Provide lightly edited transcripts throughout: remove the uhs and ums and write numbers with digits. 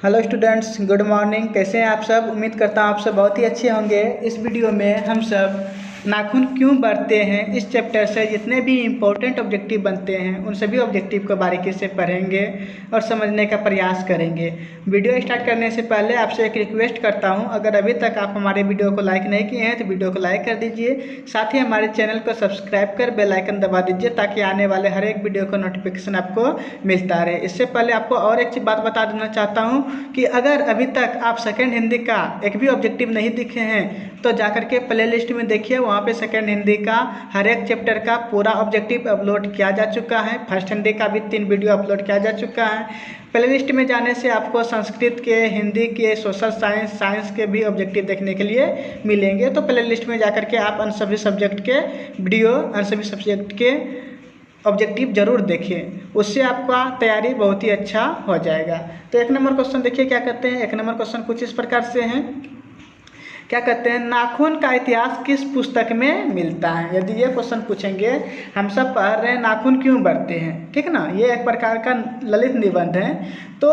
Hello students, good morning. कैसे हैं आप सब? उम्मीद करता हूं आप सब बहुत ही अच्छे होंगे। इस वीडियो में हम सब नाखून क्यों बढ़ते हैं इस चैप्टर से जितने भी इम्पोर्टेंट ऑब्जेक्टिव बनते हैं उन सभी ऑब्जेक्टिव को बारीकी से पढ़ेंगे और समझने का प्रयास करेंगे। वीडियो स्टार्ट करने से पहले आपसे एक रिक्वेस्ट करता हूं, अगर अभी तक आप हमारे वीडियो को लाइक नहीं किए हैं तो वीडियो को लाइक कर दीजिए। साथ ही हमारे चैनल को सब्सक्राइब कर बेल आइकन दबा दीजिए ताकि आने वाले हर एक वीडियो का नोटिफिकेशन आपको मिलता रहे। इससे पहले आपको और एक बात बता देना चाहता हूं कि अगर अभी तक आप सेकेंड हिंदी का एक भी ऑब्जेक्टिव नहीं दिखे हैं तो जाकर के प्ले लिस्ट में देखिए, वहाँ पे सेकेंड हिंदी का हर एक चैप्टर का पूरा ऑब्जेक्टिव अपलोड किया जा चुका है। फर्स्ट हिंदी का भी 3 वीडियो अपलोड किया जा चुका है। प्ले लिस्ट में जाने से आपको संस्कृत के, हिंदी के, सोशल साइंस के भी ऑब्जेक्टिव देखने के लिए मिलेंगे। तो प्ले लिस्ट में जाकर के आप उन सभी सब्जेक्ट के वीडियो, उन सभी सब्जेक्ट के ऑब्जेक्टिव जरूर देखिए, उससे आपका तैयारी बहुत ही अच्छा हो जाएगा। तो 1 नंबर क्वेश्चन देखिए क्या कहते हैं। 1 नंबर क्वेश्चन कुछ इस प्रकार से हैं, क्या कहते हैं, नाखून का इतिहास किस पुस्तक में मिलता है। यदि ये क्वेश्चन पूछेंगे, हम सब पढ़ रहे हैं नाखून क्यों बढ़ते हैं, ठीक ना, ये एक प्रकार का ललित निबंध है। तो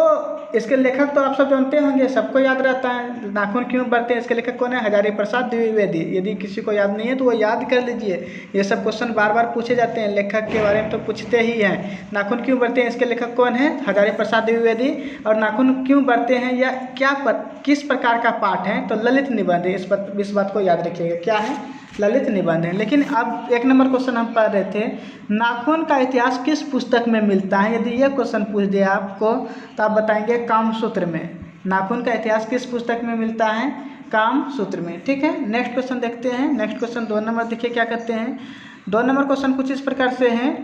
इसके लेखक तो आप सब जानते होंगे, सबको याद रहता है नाखून क्यों बढ़ते हैं। इसके लेखक कौन है? हजारी प्रसाद द्विवेदी। यदि किसी को याद नहीं है तो वो याद कर लीजिए। ये सब क्वेश्चन बार बार पूछे जाते हैं, लेखक के बारे में तो पूछते ही हैं। नाखून क्यों बढ़ते हैं, इसके लेखक कौन है? हजारी प्रसाद द्विवेदी। और नाखून क्यों बढ़ते हैं या किस प्रकार का पाठ है, तो ललित निबंध है। इस बात को याद रखिएगा, क्या है? ललित निबंध है। लेकिन अब 1 नंबर क्वेश्चन हम पढ़ रहे थे, नाखून का इतिहास किस पुस्तक में मिलता है। यदि यह क्वेश्चन पूछ दिया आपको तो आप बताएंगे कामसूत्र में। नाखून का इतिहास किस पुस्तक में मिलता है? कामसूत्र में, ठीक है। नेक्स्ट क्वेश्चन देखते हैं। नेक्स्ट क्वेश्चन 2 नंबर देखिए क्या कहते हैं। 2 नंबर क्वेश्चन कुछ इस प्रकार से है,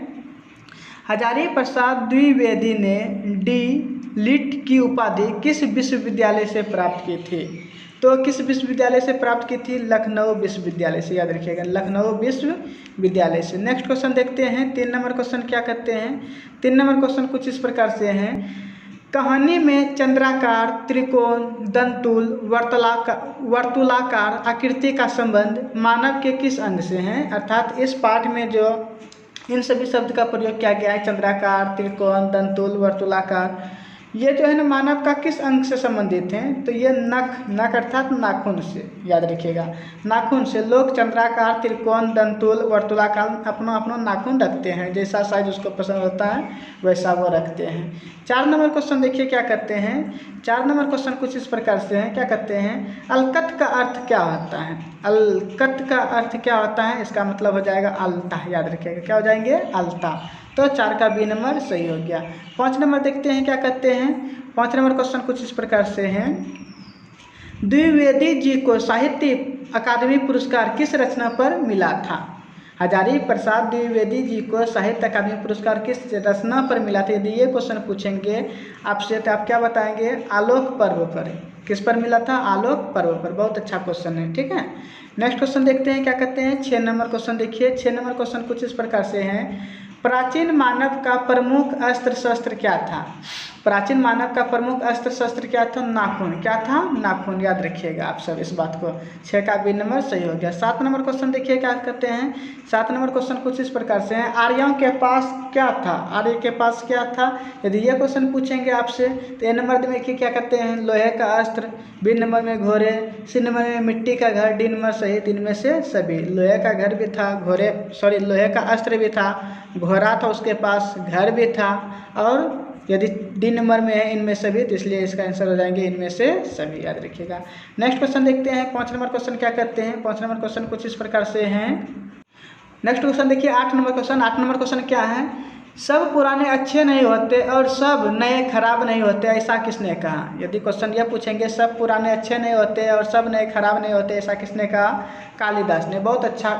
हजारी प्रसाद द्विवेदी ने डी.लिट की उपाधि किस विश्वविद्यालय से प्राप्त की थी। तो किस विश्वविद्यालय से प्राप्त की थी? लखनऊ विश्वविद्यालय से, याद रखिएगा, लखनऊ विश्वविद्यालय से। नेक्स्ट क्वेश्चन देखते हैं। 3 नंबर क्वेश्चन क्या कहते हैं। 3 नंबर क्वेश्चन कुछ इस प्रकार से हैं, कहानी में चंद्राकार, त्रिकोण, दंतुल, वर्तुलाकार आकृति का संबंध मानव के किस अंग से है। अर्थात इस पाठ में जो इन सभी शब्द का प्रयोग किया गया है, चंद्राकार, त्रिकोण, दंतुल, वर्तुलाकार, ये जो है ना मानव का किस अंग से संबंधित हैं। तो ये नख अर्थात नाखून से, याद रखिएगा, नाखून से। लोग चंद्राकार, त्रिकोण, दंतुल, वर्तुलाकार अपना नाखून रखते हैं, जैसा साइज उसको पसंद होता है वैसा वो रखते हैं। 4 नंबर क्वेश्चन देखिए क्या कहते हैं। 4 नंबर क्वेश्चन कुछ इस प्रकार से हैं, क्या कहते हैं, अलकत का अर्थ क्या होता है। अलकत का अर्थ क्या होता है? इसका मतलब हो जाएगा अलता, याद रखिएगा, क्या हो जाएंगे? अलता। तो 4 का बी नंबर सही हो गया। 5 नंबर देखते हैं क्या कहते हैं। 5 नंबर क्वेश्चन कुछ इस प्रकार से हैं, द्विवेदी जी को साहित्य अकादमी पुरस्कार किस रचना पर मिला था। हजारी प्रसाद द्विवेदी जी को साहित्य अकादमी पुरस्कार किस रचना पर मिला था। यदि ये क्वेश्चन पूछेंगे आपसे तो आप क्या बताएंगे? आलोक पर्व पर। किस पर मिला था? आलोक पर्व पर। बहुत अच्छा क्वेश्चन है, ठीक है। नेक्स्ट क्वेश्चन देखते हैं क्या कहते हैं। 6 नंबर क्वेश्चन देखिए। 6 नंबर क्वेश्चन कुछ इस प्रकार से हैं, प्राचीन मानव का प्रमुख अस्त्र शस्त्र क्या था। प्राचीन मानव का प्रमुख अस्त्र शस्त्र क्या था? नाखून। क्या था? नाखून, याद रखिएगा आप सब इस बात को। 6 का बी नंबर सही हो गया। 7 नंबर क्वेश्चन देखिए क्या कहते हैं। 7 नंबर क्वेश्चन कुछ इस प्रकार से हैं, आर्यों के पास क्या था। आर्य के पास क्या था। यदि ये क्वेश्चन पूछेंगे आपसे तो ए नंबर में देखिए क्या कहते हैं, लोहे का अस्त्र, बी नंबर में घोड़े, सी नंबर में मिट्टी का घर, डी नंबर सही, 3 में से सभी। लोहे का घर भी था, लोहे का अस्त्र भी था, घोड़ा था उसके पास, घर भी था, और यदि डी नंबर में है इनमें सभी, तो इसलिए इसका आंसर हो जाएंगे इनमें से सभी, याद रखिएगा। नेक्स्ट क्वेश्चन देखते हैं। 5 नंबर क्वेश्चन क्या कहते हैं। 5 नंबर क्वेश्चन कुछ इस प्रकार से हैं। नेक्स्ट क्वेश्चन देखिए 8 नंबर क्वेश्चन। 8 नंबर क्वेश्चन क्या है, सब पुराने अच्छे नहीं होते और सब नए खराब नहीं होते, ऐसा किसने कहा। यदि क्वेश्चन यह पूछेंगे, सब पुराने अच्छे नहीं होते और सब नए खराब नहीं होते, ऐसा किसने कहा। कालिदास ने। बहुत अच्छा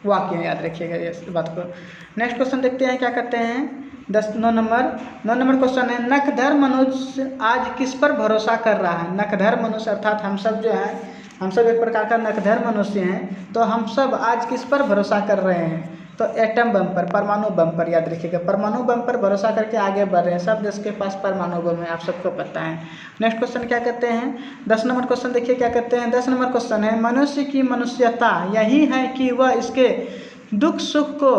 वाक्य है, याद रखिएगा इस बात को। नेक्स्ट क्वेश्चन देखते हैं क्या कहते हैं। 9 नंबर क्वेश्चन है, नखधर मनुष्य आज किस पर भरोसा कर रहा है। नखधर मनुष्य अर्थात हम सब जो है, हम सब एक प्रकार का नखधर मनुष्य हैं, तो हम सब आज किस पर भरोसा कर रहे हैं। तो एटम बम पर, परमाणु बम पर, याद रखिएगा, परमाणु बम पर भरोसा करके आगे बढ़ रहे हैं। सब देश के पास परमाणु बम है, आप सबको पता है। नेक्स्ट क्वेश्चन क्या कहते हैं। 10 नंबर क्वेश्चन देखिए क्या कहते हैं। 10 नंबर क्वेश्चन है, मनुष्य की मनुष्यता यही है कि वह इसके दुख सुख को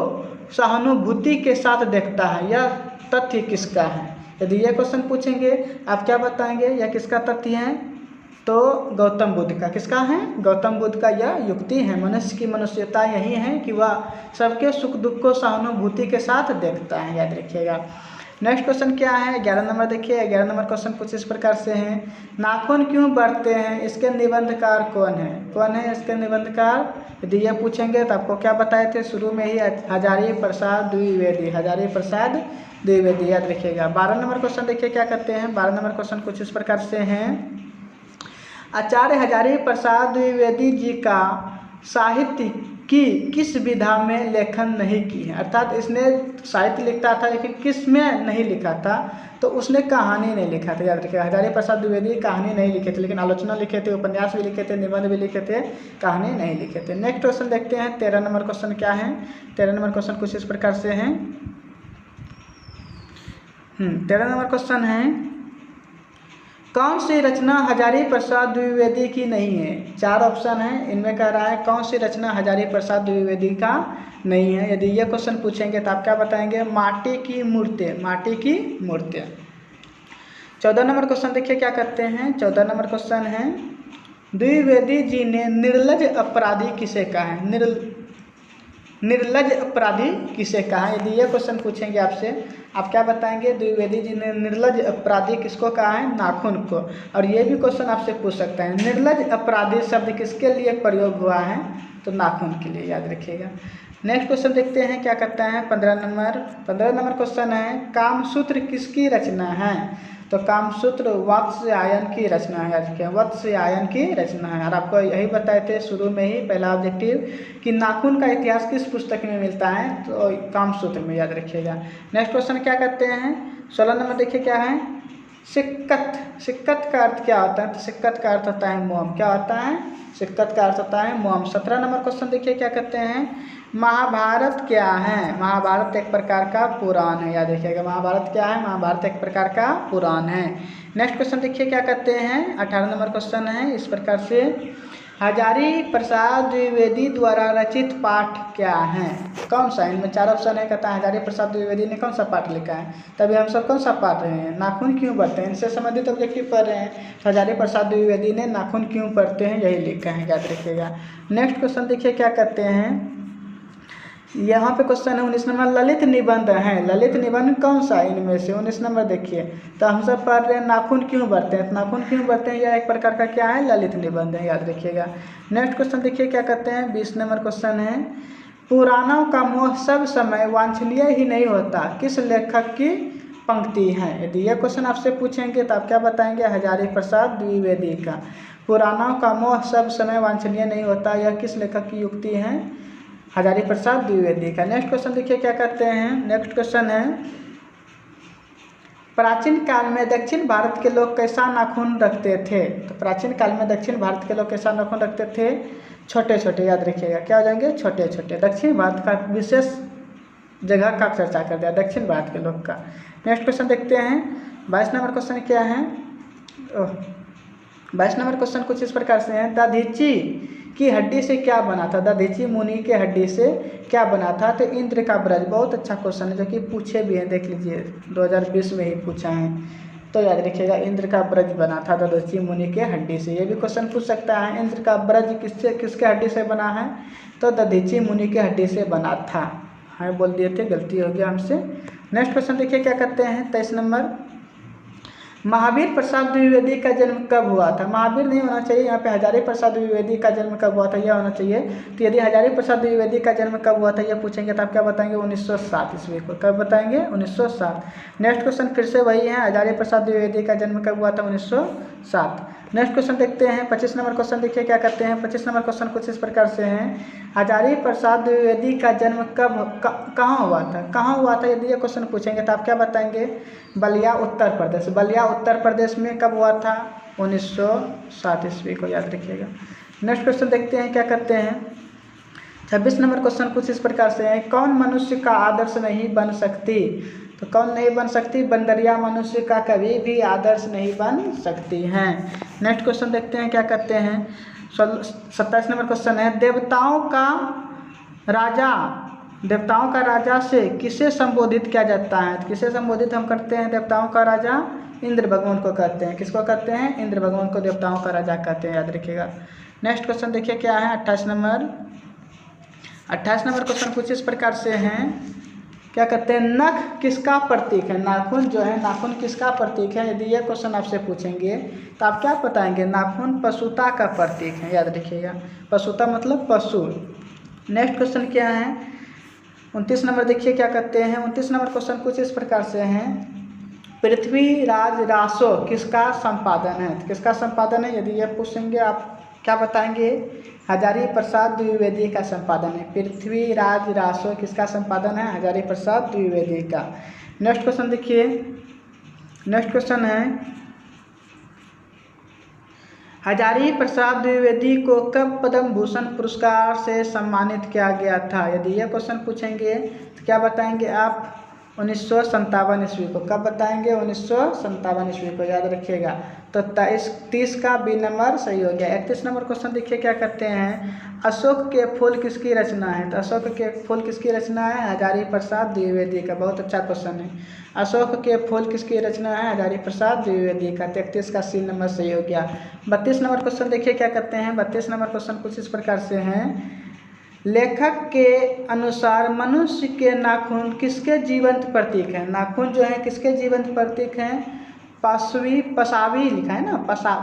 सहानुभूति के साथ देखता है। यह तथ्य किसका है। यदि ये क्वेश्चन पूछेंगे आप क्या बताएंगे, यह किसका तथ्य है, तो गौतम बुद्ध का। किसका है, गौतम बुद्ध का यह युक्ति है। मनुष्य की मनुष्यता यही है कि वह सबके सुख दुख को सहानुभूति के साथ देखता है, याद रखिएगा। नेक्स्ट क्वेश्चन क्या है, 11 नंबर देखिए। 11 नंबर क्वेश्चन कुछ इस प्रकार से है, नाखून क्यों बढ़ते हैं, इसके निबंधकार कौन है, कौन है इसके निबंधकार। यदि ये पूछेंगे तो आपको क्या बताए थे शुरू में ही, हजारी प्रसाद द्विवेदी, हजारी प्रसाद द्विवेदी, याद रखिएगा। 12 नंबर क्वेश्चन देखिए क्या करते हैं। 12 नंबर क्वेश्चन कुछ इस प्रकार से हैं, आचार्य हजारी प्रसाद द्विवेदी जी का साहित्य की किस विधा में लेखन नहीं की है, अर्थात इसने साहित्य लिखता था लेकिन किस में नहीं लिखा था, तो उसने कहानी नहीं लिखा था, याद रखिए। हजारी प्रसाद द्विवेदी कहानी नहीं लिखे थे, लेकिन आलोचना लिखे थे, उपन्यास भी लिखे थे, निबंध भी लिखे थे, कहानी नहीं लिखे थे। नेक्स्ट क्वेश्चन देखते हैं। 13 नंबर क्वेश्चन क्या है। 13 नंबर क्वेश्चन कुछ इस प्रकार से हैं। 13 नंबर क्वेश्चन है, कौन सी रचना हजारी प्रसाद द्विवेदी की नहीं है। 4 ऑप्शन है, इनमें कह रहा है कौन सी रचना हजारी प्रसाद द्विवेदी का नहीं है। यदि ये क्वेश्चन पूछेंगे तो आप क्या बताएंगे, माटी की मूर्ति, माटी की मूर्ति। 14 नंबर क्वेश्चन देखिए क्या करते हैं। 14 नंबर क्वेश्चन है, द्विवेदी जी ने निर्लज अपराधी किसे कहा है, निर्लज अपराधी किसे कहा है। यदि ये क्वेश्चन पूछेंगे आपसे, आप क्या बताएंगे, द्विवेदी जी ने निर्लज अपराधी किसको कहा है, नाखून को। और ये भी क्वेश्चन आपसे पूछ सकता है, निर्लज अपराधी शब्द किसके लिए प्रयोग हुआ है, तो नाखून के लिए, याद रखिएगा। नेक्स्ट क्वेश्चन देखते हैं क्या करता है। 15 नंबर क्वेश्चन है, कामसूत्र किसकी रचना है, तो कामसूत्र वात्स्यायन की रचना है, याद रखिए, वात्स्यायन की रचना है। और आपको यही बताए थे शुरू में ही, पहला ऑब्जेक्टिव, कि नाखून का इतिहास किस पुस्तक में मिलता है, तो कामसूत्र में, याद रखिएगा। नेक्स्ट क्वेश्चन क्या करते हैं। 16 नंबर देखिए क्या है, सिक्कत, सिक्कत का अर्थ क्या होता है, तो सिक्कत का अर्थ होता है मोम, क्या होता है, सिक्कत का अर्थ होता है मोम। 17 नंबर क्वेश्चन देखिए क्या करते हैं, महाभारत क्या है, महाभारत एक प्रकार का पुराण है, याद रखिएगा। महाभारत क्या है, महाभारत एक प्रकार का पुराण है। नेक्स्ट क्वेश्चन देखिए क्या करते हैं। 18 नंबर क्वेश्चन है इस प्रकार से, हजारी प्रसाद द्विवेदी द्वारा रचित पाठ क्या है, कौन सा। इनमें 4 ऑप्शन है, कहता है हजारी प्रसाद द्विवेदी ने कौन सा पाठ लिखा है। तभी हम सब कौन सा पढ़ रहे हैं, नाखून क्यों बढ़ते हैं, इनसे संबंधित ऑब्जेक्टिव पढ़ रहे हैं। तो हजारी प्रसाद द्विवेदी ने नाखून क्यों बढ़ते हैं यही लिखा है, याद रखिएगा। नेक्स्ट क्वेश्चन देखिए क्या करते हैं। यहाँ पे क्वेश्चन है 19 नंबर, ललित निबंध है, ललित निबंध कौन सा है इनमें से, 19 नंबर देखिए। तो हम सब पढ़ रहे हैं नाखून क्यों बढ़ते हैं, तो नाखून क्यों बढ़ते हैं यह एक प्रकार का क्या है, ललित निबंध है, याद रखिएगा। नेक्स्ट क्वेश्चन देखिए क्या करते हैं। 20 नंबर क्वेश्चन है, पुराणों का मोह सब समय वांछनीय ही नहीं होता, किस लेखक की पंक्ति है। यदि यह क्वेश्चन आपसे पूछेंगे तो आप क्या बताएंगे, हजारी प्रसाद द्विवेदी का। पुराणों का मोह सब समय वांछनीय नहीं होता, यह किस लेखक की युक्ति है, हजारी प्रसाद द्विवेदी का। नेक्स्ट क्वेश्चन देखिए क्या करते हैं। नेक्स्ट क्वेश्चन है, प्राचीन काल में दक्षिण भारत के लोग कैसा नाखून रखते थे, तो प्राचीन काल में दक्षिण भारत के लोग कैसा नाखून रखते थे, छोटे छोटे, याद रखिएगा, क्या हो जाएंगे, छोटे छोटे। दक्षिण भारत का विशेष जगह का चर्चा कर दिया, दक्षिण भारत के लोग का। नेक्स्ट क्वेश्चन देखते हैं। 22 नंबर क्वेश्चन क्या है, 22 नंबर क्वेश्चन कुछ इस प्रकार से है, दधीची की हड्डी से क्या बना था, दधीची मुनि के हड्डी से क्या बना था, तो इंद्र का ब्रज। बहुत अच्छा क्वेश्चन है जो कि पूछे भी हैं, देख लीजिए 2020 में ही पूछा है, तो याद रखिएगा, इंद्र का ब्रज बना था दधीची मुनि के हड्डी से। ये भी क्वेश्चन पूछ सकता है, इंद्र का ब्रज किसके हड्डी से बना है, तो दधीची मुनि के हड्डी से बना था, हाँ बोल दिए थे, गलती हो गया हमसे। नेक्स्ट क्वेश्चन देखिए क्या करते हैं। 23 नंबर, महावीर प्रसाद द्विवेदी का जन्म कब हुआ था, महावीर नहीं होना चाहिए यहाँ पे, हजारी प्रसाद द्विवेदी का जन्म कब हुआ था यह होना चाहिए। तो यदि हजारी प्रसाद द्विवेदी का जन्म कब हुआ था यह पूछेंगे तो आप क्या बताएंगे, 1907 ईस्वी को। कब बताएंगे, 1907। नेक्स्ट क्वेश्चन फिर से वही है, हजारी प्रसाद द्विवेदी का जन्म कब हुआ था, 1907। नेक्स्ट क्वेश्चन देखते हैं। 25 नंबर क्वेश्चन देखिए क्या करते हैं। 25 नंबर क्वेश्चन कुछ इस प्रकार से हैं, हजारी प्रसाद द्विवेदी का जन्म कहाँ हुआ था, कहाँ हुआ था। यदि ये क्वेश्चन पूछेंगे तो आप क्या बताएंगे, बलिया उत्तर प्रदेश। बलिया उत्तर प्रदेश में कब हुआ था, 1907 ईस्वी को, याद रखिएगा। नेक्स्ट क्वेश्चन देखते हैं क्या करते हैं। 26 नंबर क्वेश्चन कुछ इस प्रकार से है, कौन मनुष्य का आदर्श नहीं बन सकती, तो कौन नहीं बन सकती, बंदरिया मनुष्य का कभी भी आदर्श नहीं बन सकती हैं। नेक्स्ट क्वेश्चन देखते हैं क्या करते हैं। 27 नंबर क्वेश्चन है, देवताओं का राजा देवताओं का राजा से किसे संबोधित किया जाता है? किसे संबोधित हम करते हैं? देवताओं का राजा इंद्र भगवान को कहते हैं। किसको कहते हैं? इंद्र भगवान को देवताओं का राजा कहते हैं, याद रखिएगा। नेक्स्ट क्वेश्चन देखिए क्या है 28 नंबर। 28 नंबर क्वेश्चन कुछ इस प्रकार से हैं, क्या कहते हैं? नख किसका प्रतीक है? नाखून जो है, नाखून किसका प्रतीक है? यदि यह क्वेश्चन आपसे पूछेंगे तो आप क्या बताएंगे? नाखून पशुता का प्रतीक है, याद रखिएगा। पशुता मतलब पशु। नेक्स्ट क्वेश्चन क्या है 29 नंबर देखिए क्या कहते हैं। 29 नंबर क्वेश्चन कुछ इस प्रकार से हैं, पृथ्वीराज रासो किसका संपादन है? किसका संपादन है? यदि यह पूछेंगे आप क्या बताएंगे? हजारी प्रसाद द्विवेदी का संपादन है। पृथ्वीराज रासो किसका संपादन है? हजारी प्रसाद द्विवेदी का। नेक्स्ट क्वेश्चन देखिए, नेक्स्ट क्वेश्चन है हजारी प्रसाद द्विवेदी को कब पद्म भूषण पुरस्कार से सम्मानित किया गया था? यदि यह क्वेश्चन पूछेंगे तो क्या बताएंगे आप? 1957 ईस्वी को। कब बताएंगे? 1957 ईस्वी को, याद रखिएगा। तो 30 का बी नंबर सही हो गया। 31 नंबर क्वेश्चन देखिए क्या करते हैं, अशोक के फूल किसकी रचना है? तो अशोक के फूल किसकी रचना है? हजारी प्रसाद द्विवेदी का। बहुत अच्छा क्वेश्चन है। अशोक के फूल किसकी रचना है? हजारी प्रसाद द्विवेदी का। 33 का सी नंबर सही हो गया। 32 नंबर क्वेश्चन देखिए क्या करते हैं। 32 नंबर क्वेश्चन कुछ इस प्रकार से हैं, लेखक के अनुसार मनुष्य के नाखून किसके जीवंत प्रतीक हैं? नाखून जो है किसके जीवंत प्रतीक हैं? पसावी लिखा है ना,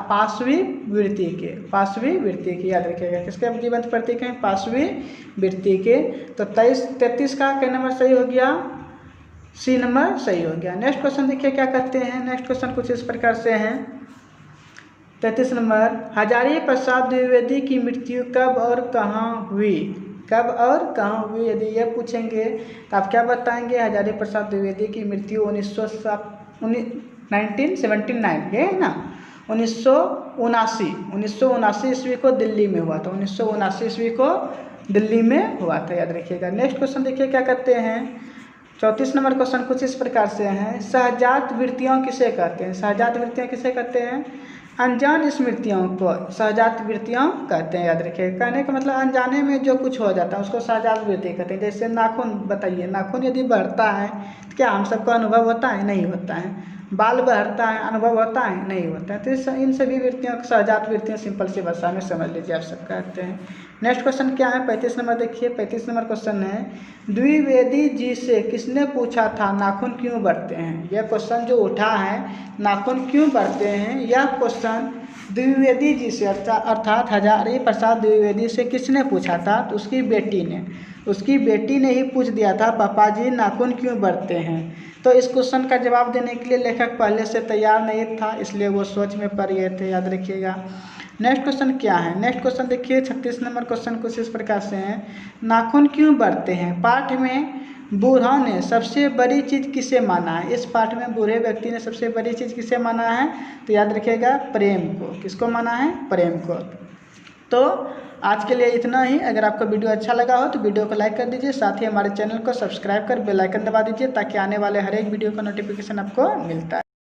पाशवी वृत्ति के, पाशवी वृत्ति के, याद रखिएगा। किसके जीवंत प्रतीक हैं? पाशवी वृत्ति के। तो 33 का क्या नंबर सही हो गया? सी नंबर सही हो गया। नेक्स्ट क्वेश्चन देखिए क्या करते हैं। नेक्स्ट क्वेश्चन कुछ इस प्रकार से हैं, 33 नंबर, हजारी प्रसाद द्विवेदी की मृत्यु कब और कहाँ हुई? कब और कहाँ हुई? यदि यह पूछेंगे तो आप क्या बताएंगे? हजारी प्रसाद द्विवेदी की मृत्यु 1979 ये है ना, 1979 ईस्वी को दिल्ली में हुआ था। 1979 ईस्वी को दिल्ली में हुआ था, याद रखिएगा। नेक्स्ट क्वेश्चन देखिए क्या करते हैं। 34 नंबर क्वेश्चन कुछ इस प्रकार से हैं, सहजात वृत्तियों किसे कहते हैं? सहजात वृत्तियाँ किसे कहते हैं? अनजान स्मृतियों को सहजात वृत्तियाँ कहते हैं, याद रखिएगा। कहने का मतलब अनजाने में जो कुछ हो जाता है उसको सहजात वृत्ति कहते हैं। जैसे नाखून, बताइए, नाखून यदि बढ़ता है तो क्या हम सबको अनुभव होता है? नहीं होता है। बाल बढ़ता है, अनुभव होता है? नहीं होता है। तो इन सभी वृत्तियों को सहजात वृत्तियाँ सिंपल सी भाषा में समझ लीजिए, आप सब कहते हैं। नेक्स्ट क्वेश्चन क्या है 35 नंबर देखिए। 35 नंबर क्वेश्चन है, द्विवेदी जी से किसने पूछा था नाखून क्यों बढ़ते हैं? यह क्वेश्चन जो उठा है, नाखून क्यों बढ़ते हैं, यह क्वेश्चन द्विवेदी जी से अर्थात हजारी प्रसाद द्विवेदी से किसने पूछा था? तो उसकी बेटी ने ही पूछ दिया था, पापा जी नाखून क्यों बढ़ते हैं? तो इस क्वेश्चन का जवाब देने के लिए लेखक पहले से तैयार नहीं था, इसलिए वो सोच में पड़ गए थे, याद रखिएगा। नेक्स्ट क्वेश्चन क्या है। नेक्स्ट क्वेश्चन देखिए 36 नंबर क्वेश्चन कुछ इस प्रकार से हैं, नाखून क्यों बढ़ते हैं? पाठ में बूढ़ों ने सबसे बड़ी चीज़ किसे माना है? इस पाठ में बूढ़े व्यक्ति ने सबसे बड़ी चीज़ किसे माना है? तो याद रखिएगा, प्रेम को। किसको माना है? प्रेम को। तो आज के लिए इतना ही। अगर आपको वीडियो अच्छा लगा हो तो वीडियो को लाइक कर दीजिए, साथ ही हमारे चैनल को सब्सक्राइब कर बेल आइकन दबा दीजिए ताकि आने वाले हर एक वीडियो का नोटिफिकेशन आपको मिलता है।